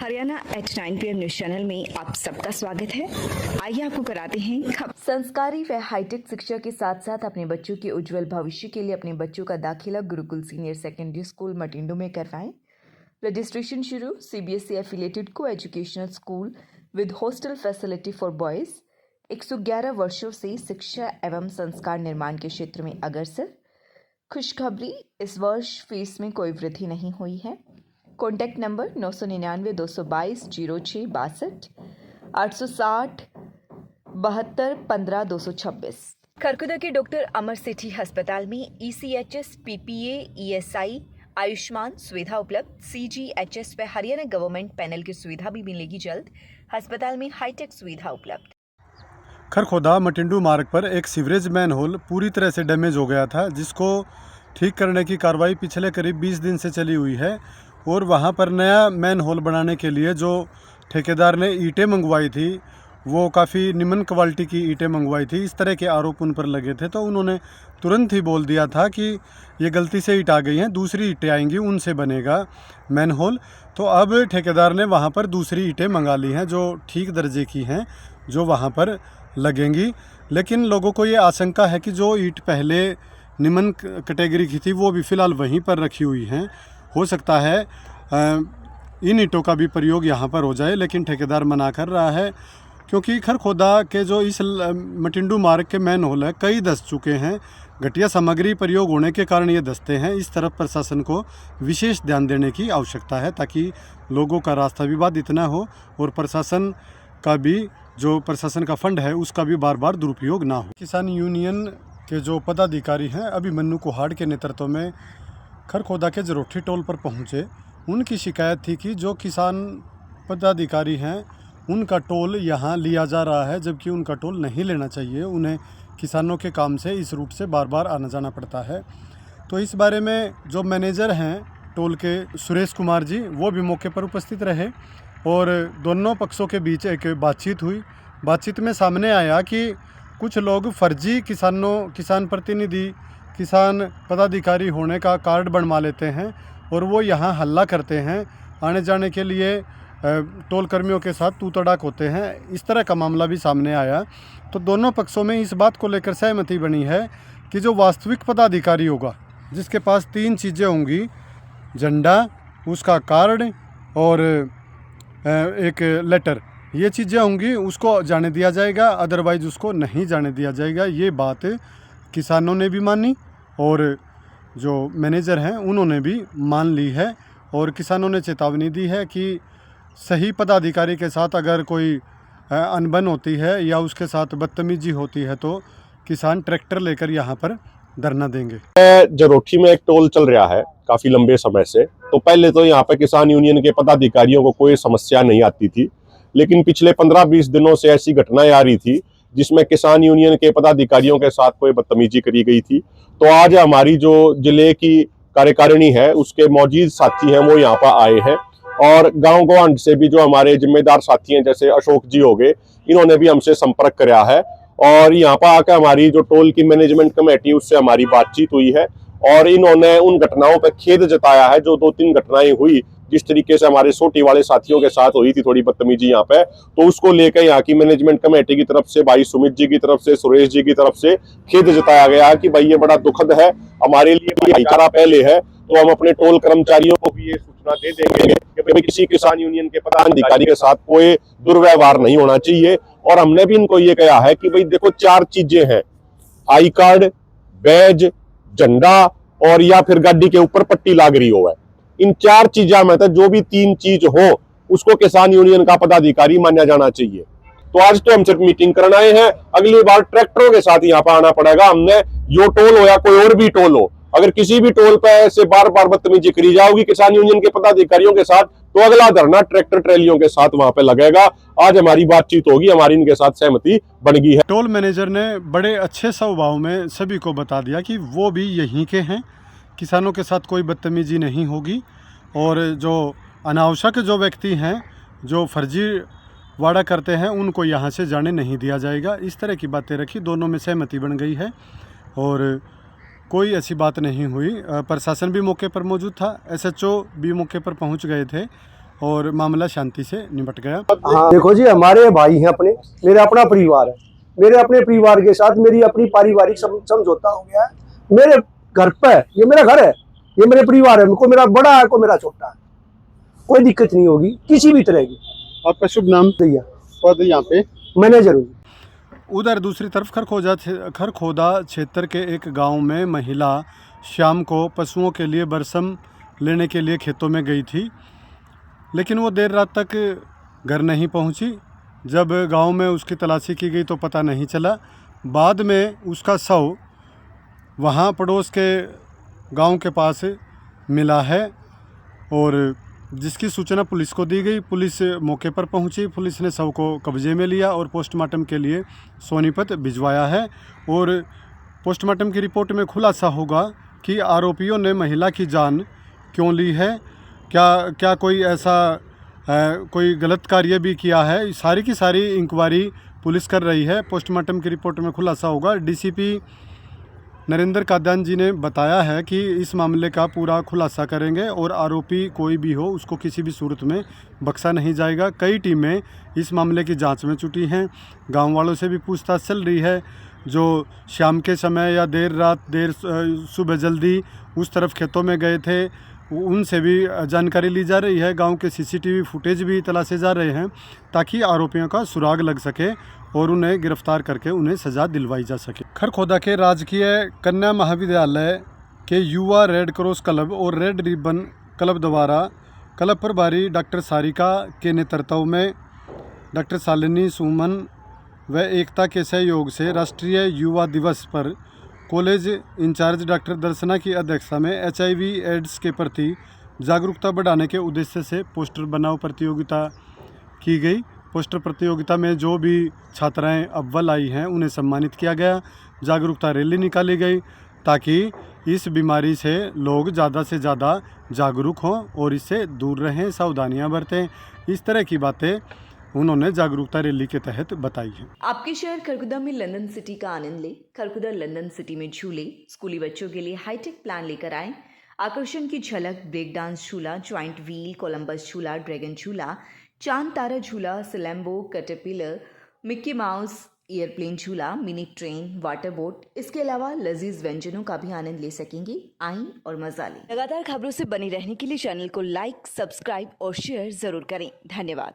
Haryana at 9 PM news channel में आप सबका स्वागत है। आइए आपको कराते हैं खबर। संस्कारी व हाईटेक शिक्षा के साथ साथ अपने बच्चों के उज्जवल भविष्य के लिए अपने बच्चों का दाखिला गुरुकुल सीनियर सेकेंडरी स्कूल मटिंडो में करवाएं। रजिस्ट्रेशन शुरू। CBSE एफिलेटेड को educational school with hostel facility for boys. 111 वर्षों से शिक्षा एवं संस्कार निर्माण के क्षेत्र में अग्रसर। खुशखबरी, इस वर्ष फीस में कोई वृद्धि नहीं हुई है। Contact number 999 222 0662 860 72 15 226। खरकुदा के डॉक्टर अमर सेठी अस्पताल में ECHS, PPA, ESI, आयुष्मान सुविधा उपलब्ध। CGHS व हरियाणा गवर्नमेंट पैनल की सुविधा भी मिलेगी जल्द। अस्पताल में हाईटेक सुविधा उपलब्ध। खरखोदा मटिंडू मार्ग पर एक सीवरेज मैनहोल पूरी तरह से डैमेज हो गया था, जिसको ठीक करने की कार्रवाई पिछले करीब 20 दिन से चली हुई है। और वहाँ पर नया मैनहोल बनाने के लिए जो ठेकेदार ने ईंटें मंगवाई थी, वो काफ़ी निम्न क्वालिटी की ईंटें मंगवाई थी। इस तरह के आरोप उन पर लगे थे, तो उन्होंने तुरंत ही बोल दिया था कि ये गलती से ईंट आ गई हैं, दूसरी ईंटें आएंगी, उनसे बनेगा मैनहोल। तो अब ठेकेदार ने वहाँ पर दूसरी ईंटें मंगा ली हैं जो ठीक दर्जे की हैं, जो वहाँ पर लगेंगी। लेकिन लोगों को ये आशंका है कि जो ईंट पहले निम्न कैटेगरी की थी, वो भी फ़िलहाल वहीं पर रखी हुई हैं। हो सकता है इन ईंटों का भी प्रयोग यहाँ पर हो जाए, लेकिन ठेकेदार मना कर रहा है, क्योंकि खरखोदा के जो इस मटिंडू मार्ग के मैनहोल है, कई धंस चुके हैं। घटिया सामग्री प्रयोग होने के कारण ये धंसते हैं। इस तरफ प्रशासन को विशेष ध्यान देने की आवश्यकता है, ताकि लोगों का रास्ता भी बाधित न हो और प्रशासन का भी जो प्रशासन का फंड है उसका भी बार बार दुरुपयोग ना हो। किसान यूनियन के जो पदाधिकारी हैं अभिमन्यु कुहाड़ के नेतृत्व में खरखोदा के जरोठी टोल पर पहुंचे। उनकी शिकायत थी कि जो किसान पदाधिकारी हैं उनका टोल यहां लिया जा रहा है, जबकि उनका टोल नहीं लेना चाहिए। उन्हें किसानों के काम से इस रूट से बार बार आना जाना पड़ता है। तो इस बारे में जो मैनेजर हैं टोल के, सुरेश कुमार जी, वो भी मौके पर उपस्थित रहे और दोनों पक्षों के बीच एक बातचीत हुई। बातचीत में सामने आया कि कुछ लोग फर्जी किसान प्रतिनिधि, किसान पदाधिकारी होने का कार्ड बनवा लेते हैं और वो यहाँ हल्ला करते हैं। आने जाने के लिए टोल कर्मियों के साथ तू तड़ाक होते हैं। इस तरह का मामला भी सामने आया। तो दोनों पक्षों में इस बात को लेकर सहमति बनी है कि जो वास्तविक पदाधिकारी होगा, जिसके पास 3 चीज़ें होंगी, झंडा, उसका कार्ड और एक लेटर, ये चीज़ें होंगी, उसको जाने दिया जाएगा, अदरवाइज़ उसको नहीं जाने दिया जाएगा। ये बात किसानों ने भी मानी और जो मैनेजर हैं उन्होंने भी मान ली है। और किसानों ने चेतावनी दी है कि सही पदाधिकारी के साथ अगर कोई अनबन होती है या उसके साथ बदतमीजी होती है तो किसान ट्रैक्टर लेकर यहाँ पर धरना देंगे। जरोठी में एक टोल चल रहा है काफ़ी लंबे समय से। तो पहले तो यहाँ पे किसान यूनियन के पदाधिकारियों को कोई समस्या नहीं आती थी, लेकिन पिछले 15-20 दिनों से ऐसी घटनाएं आ रही थी जिसमें किसान यूनियन के पदाधिकारियों के साथ कोई बदतमीजी करी गई थी। तो आज हमारी जो जिले की कार्यकारिणी है उसके मौजूद साथी हैं वो यहाँ पर आए हैं, और गांव गवांड से भी जो हमारे जिम्मेदार साथी हैं, जैसे अशोक जी हो गए, इन्होंने भी हमसे संपर्क कराया है। और यहाँ पर आकर हमारी जो टोल की मैनेजमेंट कमेटी, उससे हमारी बातचीत हुई है और इन्होंने उन घटनाओं पर खेद जताया है जो 2-3 घटनाएं हुई, जिस तरीके से हमारे सोटी वाले साथियों के साथ हुई थी थोड़ी बदतमीजी यहाँ पे। तो उसको लेकर यहाँ की मैनेजमेंट कमेटी की तरफ से, भाई सुमित जी की तरफ से, सुरेश जी की तरफ से खेद जताया गया है कि भाई ये बड़ा दुखद है, हमारे लिए भाईचारा पहले है। तो हम अपने टोल कर्मचारियों को भी ये सूचना दे देंगे कि भाई किसी किसान यूनियन के पदाधिकारी के साथ कोई दुर्व्यवहार नहीं होना चाहिए। और हमने भी इनको ये कहा है कि भाई देखो, 4 चीजें हैं, आई कार्ड, बैज, झंडा और या फिर गाड़ी के ऊपर पट्टी लाग रही हो है। इन 4 चीजों में जो भी 3 चीज हो उसको किसान यूनियन का पदाधिकारी माना जाना चाहिए। तो आज तो हम सिर्फ मीटिंग करना आए हैं, अगली बार ट्रैक्टरों के साथ यहाँ पर आना पड़ेगा। हमने यो टोल हो या कोई और भी टोल हो, अगर किसी भी टोल पे ऐसे बार बार बदतमीजी करी जाओगी किसान यूनियन के पदाधिकारियों के साथ, तो अगला धरना ट्रैक्टर ट्रैलियों के साथ वहां पे लगेगा। आज हमारी बातचीत होगी, हमारी इनके साथ सहमति बन गई है। टोल मैनेजर ने बड़े अच्छे स्वभाव में सभी को बता दिया कि वो भी यहीं के हैं, किसानों के साथ कोई बदतमीजी नहीं होगी और जो अनावश्यक जो व्यक्ति हैं, जो फर्जी वाड़ा करते हैं, उनको यहाँ से जाने नहीं दिया जाएगा। इस तरह की बातें रखी, दोनों में सहमति बन गई है और कोई ऐसी बात नहीं हुई। प्रशासन भी मौके पर मौजूद था, SHO भी मौके पर पहुँच गए थे और मामला शांति से निपट गया। हाँ देखो जी, हमारे भाई हैं अपने, मेरा अपना परिवार है, मेरे अपने परिवार के साथ मेरी अपनी पारिवारिक समझौता हो गया है। मेरे घर पे, ये मेरा घर है, ये मेरे परिवार है, को मेरा बड़ा है, को मेरा छोटा है, कोई दिक्कत नहीं होगी किसी भी तरह की। आपका शुभ नाम? दैया, और यहाँ पे मैनेजर हूँ। उधर दूसरी तरफ खरखोदा क्षेत्र के एक गांव में महिला शाम को पशुओं के लिए बरसम लेने के लिए खेतों में गई थी, लेकिन वो देर रात तक घर नहीं पहुंची। जब गांव में उसकी तलाशी की गई तो पता नहीं चला। बाद में उसका शव वहां पड़ोस के गांव के पास मिला है और जिसकी सूचना पुलिस को दी गई। पुलिस मौके पर पहुंची, पुलिस ने शव को कब्जे में लिया और पोस्टमार्टम के लिए सोनीपत भिजवाया है। और पोस्टमार्टम की रिपोर्ट में खुलासा होगा कि आरोपियों ने महिला की जान क्यों ली है, क्या कोई ऐसा कोई गलत कार्य भी किया है। सारी की सारी इंक्वायरी पुलिस कर रही है। पोस्टमार्टम की रिपोर्ट में खुलासा होगा। डीसीपी नरेंद्र काद्यान जी ने बताया है कि इस मामले का पूरा खुलासा करेंगे और आरोपी कोई भी हो उसको किसी भी सूरत में बख्शा नहीं जाएगा। कई टीमें इस मामले की जांच में जुटी हैं। गांव वालों से भी पूछताछ चल रही है, जो शाम के समय या देर रात सुबह जल्दी उस तरफ खेतों में गए थे, उनसे भी जानकारी ली जा रही है। गांव के सीसीटीवी फुटेज भी तलाशे जा रहे हैं ताकि आरोपियों का सुराग लग सके और उन्हें गिरफ्तार करके उन्हें सज़ा दिलवाई जा सके। खरखोदा के राजकीय कन्या महाविद्यालय के युवा रेड क्रॉस क्लब और रेड रिबन क्लब द्वारा क्लब प्रभारी डॉक्टर सारिका के नेतृत्व में डॉक्टर शालिनी सुमन व एकता के सहयोग से राष्ट्रीय युवा दिवस पर कॉलेज इंचार्ज डॉक्टर दर्शना की अध्यक्षता में HIV एड्स के प्रति जागरूकता बढ़ाने के उद्देश्य से पोस्टर बनाओ प्रतियोगिता की गई। पोस्टर प्रतियोगिता में जो भी छात्राएं अव्वल आई हैं उन्हें सम्मानित किया गया। जागरूकता रैली निकाली गई ताकि इस बीमारी से लोग ज़्यादा से ज़्यादा जागरूक हों और इससे दूर रहें, सावधानियां बरतें। इस तरह की बातें उन्होंने जागरूकता रैली के तहत बताई है। आपके शहर खरखुदा में लंदन सिटी का आनंद ले। खरखुदा लंदन सिटी में झूले, स्कूली बच्चों के लिए हाईटेक प्लान लेकर आए। आकर्षण की झलक, ब्रेक डांस झूला, ज्वाइंट व्हील, कोलंबस झूला, ड्रैगन झूला, चांद तारा झूला, सिलेम्बो, कैटरपिलर, मिक्की माउस, एयरप्लेन झूला, मिनी ट्रेन, वाटर बोट, इसके अलावा लजीज व्यंजनों का भी आनंद ले सकेंगे। आएं और मजा लें। लगातार खबरों से बनी रहने के लिए चैनल को लाइक, सब्सक्राइब और शेयर जरूर करें। धन्यवाद।